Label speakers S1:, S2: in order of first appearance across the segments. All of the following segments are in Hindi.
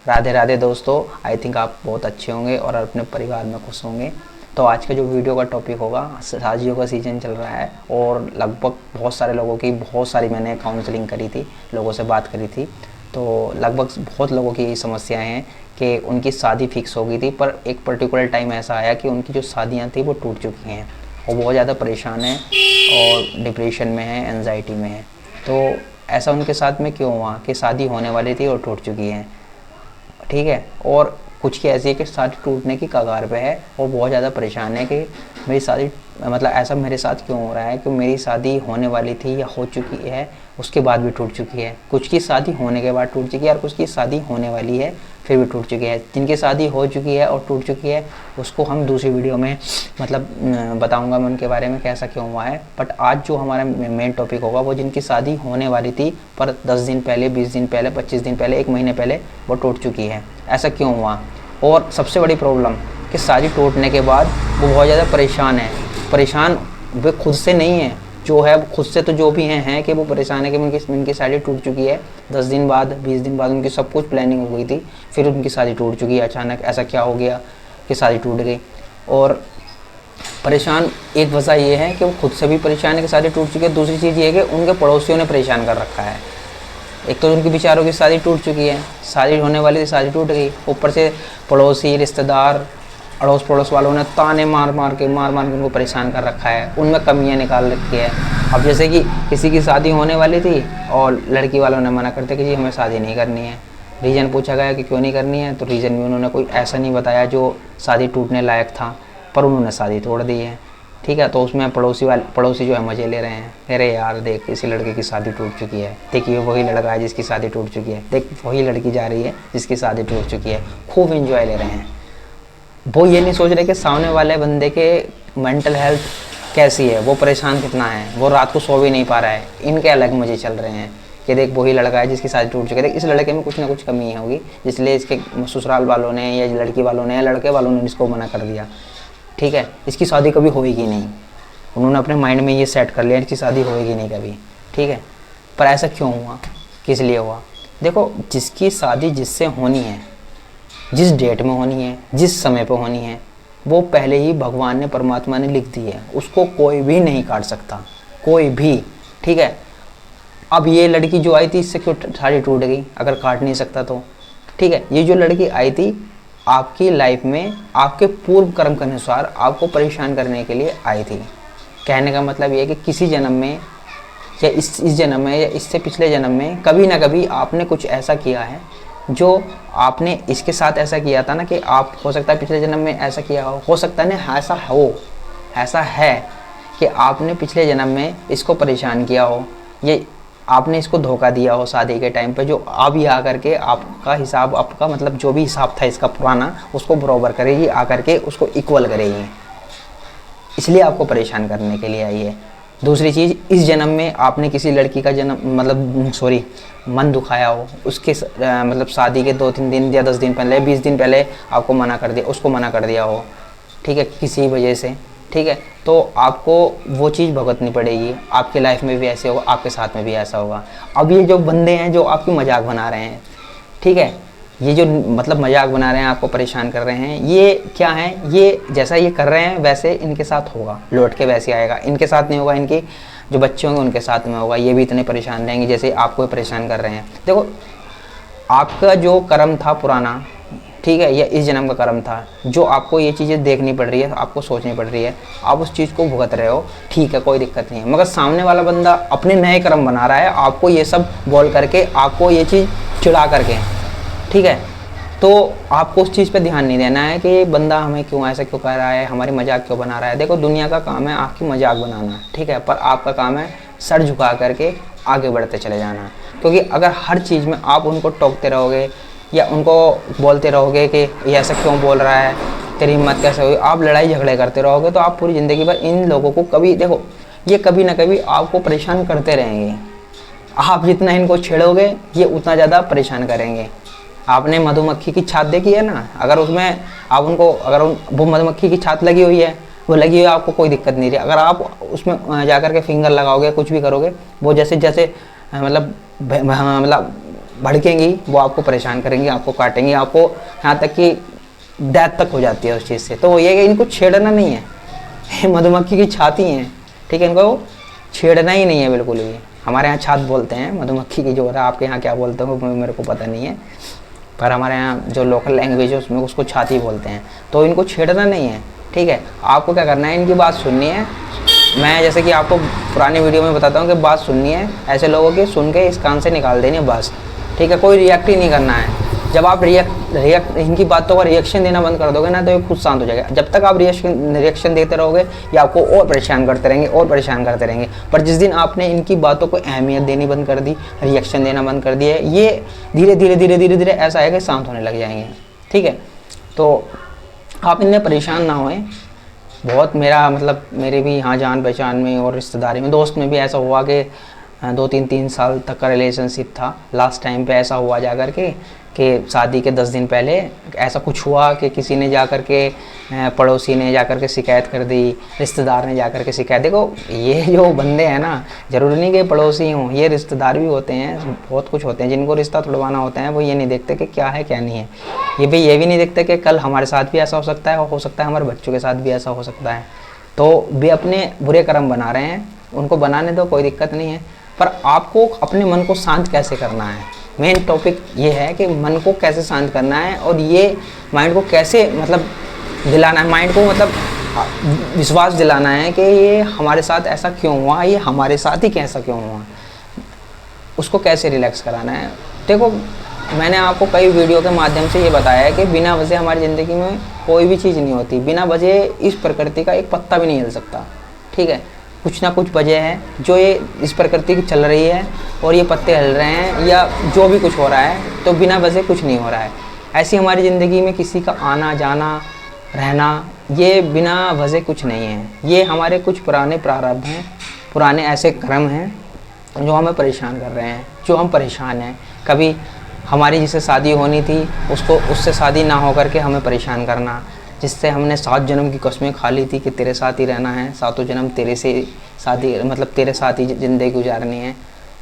S1: राधे राधे दोस्तों। आई थिंक आप बहुत अच्छे होंगे और अपने परिवार में खुश होंगे। तो आज का जो वीडियो का टॉपिक होगा, शादियों का सीज़न चल रहा है और लगभग बहुत सारे लोगों की बहुत सारी मैंने काउंसलिंग करी थी, लोगों से बात करी थी। तो लगभग बहुत लोगों की समस्याएं हैं कि उनकी शादी फिक्स हो गई थी, पर एक पर्टिकुलर टाइम ऐसा आया कि उनकी जो शादियां थी वो टूट चुकी हैं और बहुत ज़्यादा परेशान हैं और डिप्रेशन में है, एंजाइटी में है। तो ऐसा उनके साथ में क्यों हुआ कि शादी होने वाली थी और टूट चुकी है, ठीक है। और कुछ की ऐसी है कि शादी टूटने की कगार पे है और बहुत ज़्यादा परेशान है कि मेरी शादी, मतलब ऐसा मेरे साथ क्यों हो रहा है कि मेरी शादी होने वाली थी या हो चुकी है, उसके बाद भी टूट चुकी है। कुछ की शादी होने के बाद टूट चुकी है और कुछ की शादी होने वाली है फिर भी टूट चुकी है। जिनकी शादी हो चुकी है और टूट चुकी है उसको हम दूसरी वीडियो में मतलब बताऊंगा मैं उनके बारे में कैसा क्यों हुआ है। बट आज जो हमारा मेन टॉपिक होगा वो जिनकी शादी होने वाली थी पर 10 दिन पहले, 20 दिन पहले, 25 दिन पहले, 1 महीने पहले वो टूट चुकी है। ऐसा क्यों हुआ? और सबसे बड़ी प्रॉब्लम कि शादी टूटने के बाद वो बहुत ज़्यादा परेशान है। परेशान वे खुद से नहीं है, जो है खुद से तो जो भी हैं कि वो परेशान है कि उनकी शादी टूट चुकी है। 10 दिन बाद, 20 दिन बाद उनकी सब कुछ प्लानिंग हो गई थी, फिर उनकी शादी टूट चुकी है। अचानक ऐसा क्या हो गया कि शादी टूट गई? और परेशान एक वजह ये है कि वो खुद से भी परेशान है कि शादी टूट चुकी है। दूसरी चीज़ ये है कि उनके पड़ोसियों ने परेशान कर रखा है। एक तो उनके बेचारों की शादी टूट चुकी है, शादी होने वाली थी, शादी टूट गई, ऊपर से पड़ोसी, रिश्तेदार, अड़ोस पड़ोस वालों ने ताने मार मार के उनको परेशान कर रखा है, उनमें कमियां निकाल रखी है। अब जैसे कि किसी की शादी होने वाली थी और लड़की वालों ने मना करते कि जी हमें शादी नहीं करनी है। रीज़न पूछा गया कि क्यों नहीं करनी है, तो रीज़न भी उन्होंने कोई ऐसा नहीं बताया जो शादी टूटने लायक था, पर उन्होंने शादी तोड़ दी है, ठीक है। तो उसमें पड़ोसी जो है मज़े ले रहे हैं, अरे यार देख इसी लड़के की शादी टूट चुकी है, देखिए वही लड़का है जिसकी शादी टूट चुकी है, देख वही लड़की जा रही है जिसकी शादी टूट चुकी है, खूब एंजॉय ले रहे हैं। वो ये नहीं सोच रहे कि सामने वाले बंदे के मेंटल हेल्थ कैसी है, वो परेशान कितना है, वो रात को सो भी नहीं पा रहा है। इनके अलग मज़े चल रहे हैं कि देख वही लड़का है जिसकी शादी टूट चुकी है, देख इस लड़के में कुछ ना कुछ कमी होगी, इसलिए इसके ससुराल वालों ने या लड़की वालों ने या लड़के वालों ने इसको मना कर दिया, ठीक है। इसकी शादी कभी होएगी नहीं, उन्होंने अपने माइंड में ये सेट कर लिया इसकी शादी होएगी नहीं कभी, ठीक है। पर ऐसा क्यों हुआ, किस लिए हुआ? देखो, जिसकी शादी जिससे होनी है, जिस डेट में होनी है, जिस समय पे होनी है, वो पहले ही भगवान ने, परमात्मा ने लिख दी है, उसको कोई भी नहीं काट सकता, कोई भी, ठीक है। अब ये लड़की जो आई थी इससे क्यों शादी टूट गई अगर काट नहीं सकता तो, ठीक है। ये जो लड़की आई थी आपकी लाइफ में आपके पूर्व कर्म के अनुसार आपको परेशान करने के लिए आई थी। कहने का मतलब ये है कि किसी जन्म में या इस जन्म में या इससे पिछले जन्म में कभी ना कभी आपने कुछ ऐसा किया है जो आपने इसके साथ ऐसा किया था ना, कि आप हो सकता है पिछले जन्म में ऐसा किया हो सकता है ना, ऐसा है कि आपने पिछले जन्म में इसको परेशान किया हो, ये आपने इसको धोखा दिया हो शादी के टाइम पे, जो अब ही आकर के आपका हिसाब, आपका मतलब जो भी हिसाब था इसका पुराना, उसको बराबर करेगी, आकर के उसको इक्वल करेगी, इसलिए आपको परेशान करने के लिए आई है। दूसरी चीज़, इस जन्म में आपने किसी लड़की का मन दुखाया हो, उसके मतलब शादी के 2-3 दिन या 10 दिन पहले, 20 दिन पहले आपको मना कर दिया, उसको मना कर दिया हो, ठीक है, किसी वजह से, ठीक है। तो आपको वो चीज़ भुगतनी पड़ेगी, आपके लाइफ में भी ऐसे होगा, आपके साथ में भी ऐसा होगा। अब ये जो बंदे हैं जो आपकी मजाक बना रहे हैं, ठीक है, ये जो मतलब मजाक बना रहे हैं, आपको परेशान कर रहे हैं, ये क्या है, ये जैसा ये कर रहे हैं वैसे इनके साथ होगा, लौट के वैसे आएगा। इनके साथ नहीं होगा, इनके जो बच्चे होंगे उनके साथ में होगा, ये भी इतने परेशान रहेंगे जैसे आपको परेशान कर रहे हैं। देखो, आपका जो कर्म था पुराना, ठीक है, या इस जन्म का कर्म था, जो आपको ये चीज़ें देखनी पड़ रही है, आपको सोचनी पड़ रही है, आप उस चीज़ को भुगत रहे हो, ठीक है, कोई दिक्कत नहीं है। मगर सामने वाला बंदा अपने नए कर्म बना रहा है, आपको ये सब बोल करके, आपको ये चीज़ चिढ़ा करके, ठीक है। तो आपको उस चीज़ पे ध्यान नहीं देना है कि बंदा हमें क्यों ऐसा क्यों कर रहा है, हमारी मजाक क्यों बना रहा है। देखो, दुनिया का काम है आपकी मजाक बनाना, ठीक है, पर आपका काम है सर झुका करके आगे बढ़ते चले जाना। क्योंकि अगर हर चीज़ में आप उनको टोकते रहोगे या उनको बोलते रहोगे कि ये ऐसा क्यों बोल रहा है, तेरी हिम्मत कैसे हुई, आप लड़ाई झगड़े करते रहोगे, तो आप पूरी ज़िंदगी भर इन लोगों को कभी, देखो, ये कभी ना कभी आपको परेशान करते रहेंगे। आप जितना इनको छेड़ोगे ये उतना ज़्यादा परेशान करेंगे। आपने मधुमक्खी की छात देखी है ना, अगर उसमें आप उनको, अगर वो मधुमक्खी की छात लगी हुई है, वो लगी हुई है, आपको कोई दिक्कत नहीं रही। अगर आप उसमें जाकर के फिंगर लगाओगे, कुछ भी करोगे, वो जैसे जैसे मतलब भड़केंगी, वो आपको परेशान करेंगी, आपको काटेंगी, आपको यहाँ तक कि डेथ तक हो जाती है उस चीज़ से। तो ये है कि इनको छेड़ना नहीं है। मधुमक्खी की छाती हैं, ठीक है, इनको छेड़ना ही नहीं है बिल्कुल भी। हमारे यहाँ छात बोलते हैं मधुमक्खी की, जो है आपके यहाँ क्या बोलते हो मेरे को पता नहीं है, पर हमारे यहाँ जो लोकल लैंग्वेज है उसमें उसको छाती बोलते हैं। तो इनको छेड़ना नहीं है, ठीक है। आपको क्या करना है, इनकी बात सुननी है। मैं जैसे कि आपको पुरानी वीडियो में बताता हूँ कि बात सुननी है, ऐसे लोगों की सुन के इस कान से निकाल देनी है बस, ठीक है। कोई रिएक्ट ही नहीं करना है। जब आप इनकी बातों का रिएक्शन देना बंद कर दोगे ना, तो ये खुद शांत हो जाएगा। जब तक आप रिएक्शन देते रहोगे, ये आपको और परेशान करते रहेंगे और परेशान करते रहेंगे। पर जिस दिन आपने इनकी बातों को अहमियत देनी बंद कर दी, रिएक्शन देना बंद कर दिया, ये धीरे धीरे ऐसा है कि शांत होने लग जाएंगे, ठीक है। तो आप इनमें परेशान ना होएं। बहुत मेरा मतलब मेरे भी यहाँ जान पहचान में और रिश्तेदारी में, दोस्त में भी ऐसा हुआ कि 2-3 साल तक का रिलेशनशिप था। लास्ट टाइम पे ऐसा हुआ जा कर के कि शादी के 10 दिन पहले ऐसा कुछ हुआ कि किसी ने जा कर के, पड़ोसी ने जा कर के शिकायत कर दी, रिश्तेदार ने जा कर के शिकायत। देखो ये जो बंदे हैं ना, ज़रूरी नहीं कि पड़ोसी हों, ये रिश्तेदार भी होते हैं, बहुत कुछ होते हैं जिनको रिश्ता तुड़वाना होता है। वो ये नहीं देखते कि क्या है क्या नहीं है, ये भी नहीं देखते कि कल हमारे साथ भी ऐसा हो सकता है, और हो सकता है हमारे बच्चों के साथ भी ऐसा हो सकता है। तो वे अपने बुरे कर्म बना रहे हैं, उनको बनाने दो, कोई दिक्कत नहीं है। पर आपको अपने मन को शांत कैसे करना है, मेन टॉपिक ये है कि मन को कैसे शांत करना है, और ये माइंड को कैसे मतलब दिलाना है, माइंड को मतलब विश्वास दिलाना है कि ये हमारे साथ ऐसा क्यों हुआ, ये हमारे साथ ही कैसा क्यों हुआ, उसको कैसे रिलैक्स कराना है। देखो मैंने आपको कई वीडियो के माध्यम से ये बताया है कि बिना वजह हमारी ज़िंदगी में कोई भी चीज़ नहीं होती। बिना वजह इस प्रकृति का एक पत्ता भी नहीं हिल सकता, ठीक है। कुछ ना कुछ वजह है जो ये इस प्रकृति की चल रही है, और ये पत्ते हिल रहे हैं या जो भी कुछ हो रहा है, तो बिना वजह कुछ नहीं हो रहा है। ऐसी हमारी ज़िंदगी में किसी का आना जाना रहना, ये बिना वजह कुछ नहीं है। ये हमारे कुछ पुराने प्रारब्ध हैं, पुराने ऐसे कर्म हैं जो हमें परेशान कर रहे हैं, जो हम परेशान हैं। कभी हमारी जिससे शादी होनी थी उससे शादी ना हो करके हमें परेशान करना, जिससे हमने 7 जन्म की कस्में खा ली थी कि तेरे साथ ही रहना है, 7 जन्म तेरे से शादी मतलब तेरे साथ ही ज़िंदगी गुजारनी है,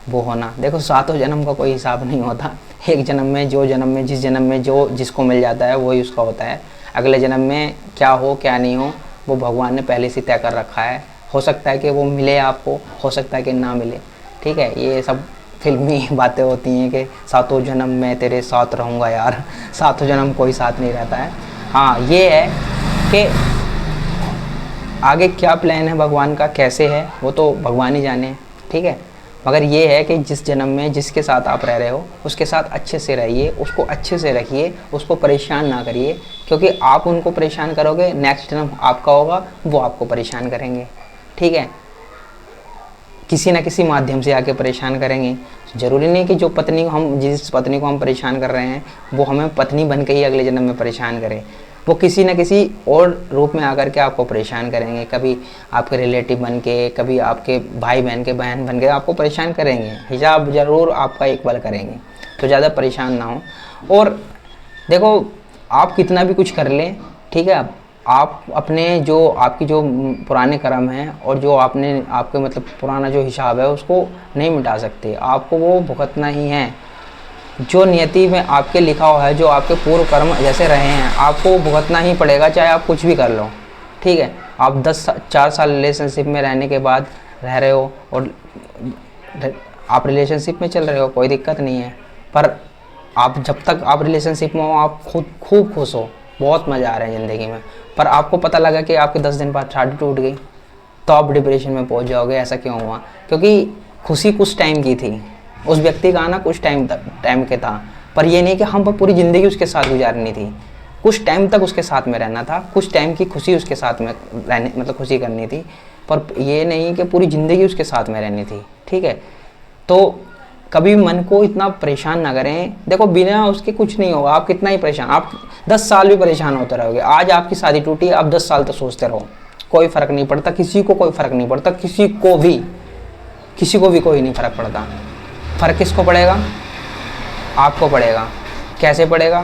S1: वो होना। देखो 7 जन्म का कोई हिसाब नहीं होता। एक जन्म में जिस जन्म में जो जिसको मिल जाता है वही उसका होता है। अगले जन्म में क्या हो क्या नहीं हो वो भगवान ने पहले से तय कर रखा है। हो सकता है कि वो मिले आपको, हो सकता है कि ना मिले, ठीक है। ये सब फिल्मी बातें होती हैं कि 7 जन्म में तेरे साथ रहूँगा यार। 7 जन्म कोई साथ नहीं रहता है। हाँ ये है कि आगे क्या प्लान है भगवान का, कैसे है, वो तो भगवान ही जाने, ठीक है। मगर ये है कि जिस जन्म में जिसके साथ आप रह रहे हो उसके साथ अच्छे से रहिए, उसको अच्छे से रखिए, उसको परेशान ना करिए, क्योंकि आप उनको परेशान करोगे नेक्स्ट जन्म आपका होगा, वो आपको परेशान करेंगे, ठीक है। किसी न किसी माध्यम से आके परेशान करेंगे। ज़रूरी नहीं कि जिस पत्नी को हम परेशान कर रहे हैं वो हमें पत्नी बन के ही अगले जन्म में परेशान करे। वो किसी न किसी और रूप में आकर के आपको परेशान करेंगे। कभी आपके रिलेटिव बन के, कभी आपके भाई बहन के बहन बन के आपको परेशान करेंगे। हिजाब ज़रूर आपका इक्वल करेंगे, तो ज़्यादा परेशान ना हो। और देखो आप कितना भी कुछ कर लें, ठीक है, आप अपने जो आपकी जो पुराने कर्म हैं और जो आपके मतलब पुराना जो हिसाब है उसको नहीं मिटा सकते। आपको वो भुगतना ही है। जो नियति में आपके लिखा हुआ है, जो आपके पूर्व कर्म जैसे रहे हैं, आपको भुगतना ही पड़ेगा, चाहे आप कुछ भी कर लो, ठीक है। आप 4 साल रिलेशनशिप में रहने के बाद रह रहे हो और आप रिलेशनशिप में चल रहे हो, कोई दिक्कत नहीं है। पर आप जब तक आप रिलेशनशिप में हो आप खुद खूब खुश हो, बहुत मज़ा आ रहा है ज़िंदगी में। पर आपको पता लगा कि आपके 10 दिन बाद शादी टूट गई, तो आप डिप्रेशन में पहुंच जाओगे। ऐसा क्यों हुआ? क्योंकि खुशी कुछ टाइम की थी, उस व्यक्ति का आना कुछ टाइम के था, पर ये नहीं कि हम पर पूरी ज़िंदगी उसके साथ गुजारनी थी। कुछ टाइम तक उसके साथ में रहना था, कुछ टाइम की खुशी उसके साथ में रहने मतलब खुशी करनी थी, पर ये नहीं कि पूरी ज़िंदगी उसके साथ में रहनी थी, ठीक है। तो कभी मन को इतना परेशान ना करें। देखो बिना उसके कुछ नहीं होगा। आप कितना ही परेशान, आप 10 साल भी परेशान होते रहोगे। आज आपकी शादी टूटी, आप 10 साल तक सोचते रहो, कोई फ़र्क नहीं पड़ता, किसी को कोई फ़र्क नहीं पड़ता, किसी को भी कोई नहीं फ़र्क पड़ता। फ़र्क किसको पड़ेगा? आपको पड़ेगा। कैसे पड़ेगा?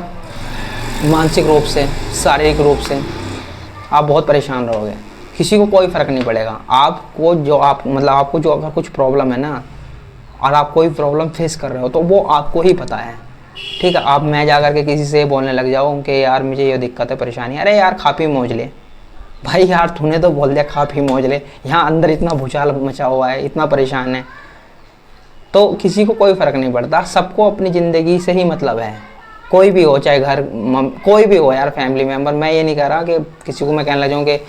S1: मानसिक रूप से, शारीरिक रूप से आप बहुत परेशान रहोगे। किसी को कोई फ़र्क नहीं पड़ेगा। आपको जो अगर कुछ प्रॉब्लम है ना, और आप कोई प्रॉब्लम फेस कर रहे हो तो वो आपको ही पता है, ठीक है। आप मैं जा कर के किसी से बोलने लग जाऊँ कि यार मुझे ये दिक्कत है, परेशानी, अरे यार खा पी मौज ले। भाई यार तूने तो बोल दिया खा पी मौज ले, यहाँ अंदर इतना भूचाल मचा हुआ है, इतना परेशान है, तो किसी को कोई फ़र्क नहीं पड़ता। सबको अपनी ज़िंदगी से ही मतलब है, कोई भी हो, चाहे घर कोई भी हो यार, फैमिली मेम्बर। मैं ये नहीं कह रहा कि किसी को मैं कहने लग जाऊँ कि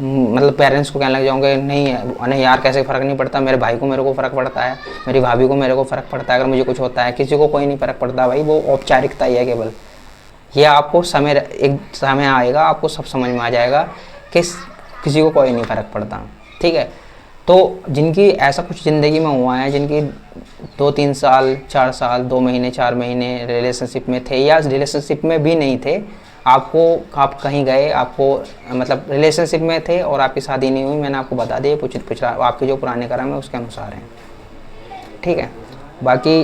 S1: मतलब पेरेंट्स को कहने लग जाऊँ कि नहीं नहीं यार कैसे फ़र्क नहीं पड़ता, मेरे भाई को मेरे को फ़र्क पड़ता है, मेरी भाभी को मेरे को फ़र्क पड़ता है, अगर मुझे कुछ होता है। किसी को कोई नहीं फ़र्क पड़ता भाई, वो औपचारिकता ही है केवल। ये आपको समय, एक समय आएगा आपको सब समझ में आ जाएगा कि किसी को कोई नहीं फ़र्क पड़ता, ठीक है। तो जिनकी ऐसा कुछ ज़िंदगी में हुआ है, जिनकी 2-3 साल 4 साल 2 महीने 4 महीने रिलेशनशिप में थे, या रिलेशनशिप में भी नहीं थे, आपको आप कहीं गए, आपको मतलब रिलेशनशिप में थे और आपकी शादी नहीं हुई, मैंने आपको बता दिया पिछड़ा आपके जो पुराने कर्म है उसके अनुसार हैं, ठीक है। बाकी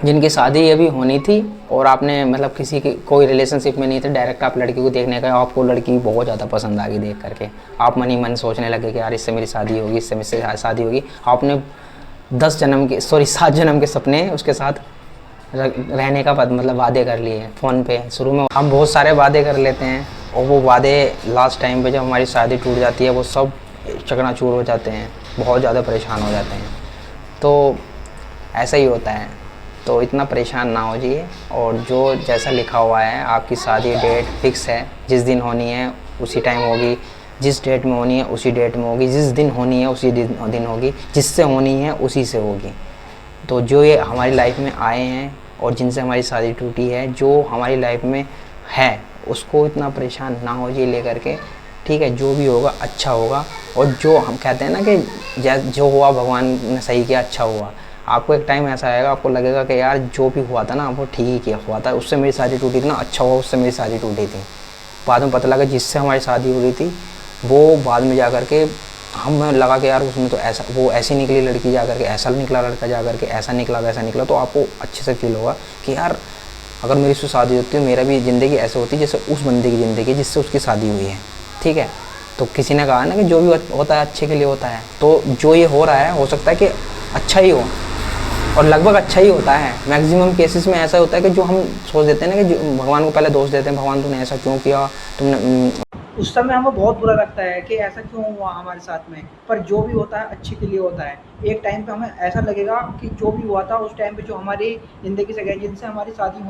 S1: जिनकी शादी अभी होनी थी और आपने मतलब किसी की कोई रिलेशनशिप में नहीं थे, डायरेक्ट आप लड़की को देखने गए, आपको लड़की बहुत ज़्यादा पसंद आ गई देख करके, आप मन ही मन सोचने लगे कि यार इससे मेरी शादी होगी, इससे मुझसे शादी होगी। आपने 7 जन्म के सपने उसके साथ रहने का मतलब वादे कर लिए फ़ोन पे। शुरू में हम बहुत सारे वादे कर लेते हैं और वो वादे लास्ट टाइम पे जब हमारी शादी टूट जाती है वो सब चकनाचूर हो जाते हैं, बहुत ज़्यादा परेशान हो जाते हैं। तो ऐसा ही होता है, तो इतना परेशान ना हो जाइए। और जो जैसा लिखा हुआ है, आपकी शादी डेट फिक्स है, जिस दिन होनी है उसी टाइम होगी, जिस डेट में होनी है उसी डेट में होगी, जिस दिन होनी है उसी दिन होगी, जिससे होनी है उसी से होगी। तो जो ये हमारी लाइफ में आए हैं और जिनसे हमारी शादी टूटी है, जो हमारी लाइफ में है, उसको इतना परेशान ना हो जाइए लेकर के, ठीक है। जो भी होगा अच्छा होगा। और जो हम कहते हैं ना कि जो हुआ भगवान ने सही किया, अच्छा हुआ। आपको एक टाइम ऐसा आएगा, आपको लगेगा कि यार जो भी हुआ था ना वो ठीक ही किया हुआ था, उससे मेरी शादी टूटी थी ना, अच्छा हुआ उससे मेरी शादी टूटी थी। बाद में पता लगा जिससे हमारी शादी हो रही थी वो बाद में जा कर के हमें लगा कि यार उसमें तो ऐसा, वो ऐसी निकली लड़की जा करके, ऐसा निकला लड़का जा करके, ऐसा निकला वैसा निकला। तो आपको अच्छे से फील होगा कि यार अगर मेरी उससे शादी होती है, मेरा भी ज़िंदगी ऐसे होती जैसे उस बंदे की ज़िंदगी जिससे उसकी शादी हुई है, ठीक है। तो किसी ने कहा ना कि जो भी होता है अच्छे के लिए होता है, तो जो ये हो रहा है हो सकता है कि अच्छा ही हो, और लगभग अच्छा ही होता है। मैक्सिमम केसेस में ऐसा होता है कि जो हम सोच देते हैं ना कि जो भगवान को पहले दोष देते हैं, भगवान तूने ऐसा क्यों किया, तुमने
S2: उस समय हमें बहुत बुरा लगता है कि ऐसा क्यों हुआ हमारे साथ में, पर जो भी होता है अच्छे के लिए होता है। एक टाइम पे हमें ऐसा लगेगा कि जो भी हुआ था उस टाइम पे जो हमारी ज़िंदगी से गए, जिनसे हमारी शादी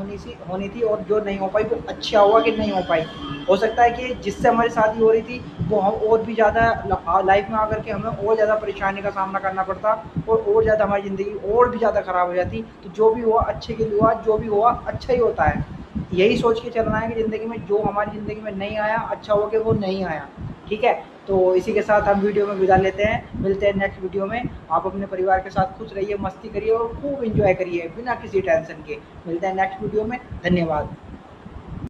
S2: होनी थी और जो नहीं हो पाई, वो अच्छा हुआ कि नहीं हो पाई। हो सकता है कि जिससे हमारी शादी हो रही थी वो हम और भी ज़्यादा लाइफ में आकर के हमें और ज़्यादा परेशानी का सामना करना पड़ता और ज़्यादा हमारी ज़िंदगी और भी ज़्यादा ख़राब हो जाती। तो जो भी हुआ अच्छे के लिए हुआ, जो भी हुआ अच्छा ही होता है। यही सोच के चलना है कि ज़िंदगी में जो हमारी ज़िंदगी में नहीं आया, अच्छा हो कि वो नहीं आया, ठीक है। तो इसी के साथ हम वीडियो में विदा लेते हैं, मिलते हैं नेक्स्ट वीडियो में। आप अपने परिवार के साथ खुश रहिए, मस्ती करिए और खूब एंजॉय करिए बिना किसी टेंशन के। मिलते हैं नेक्स्ट वीडियो में, धन्यवाद।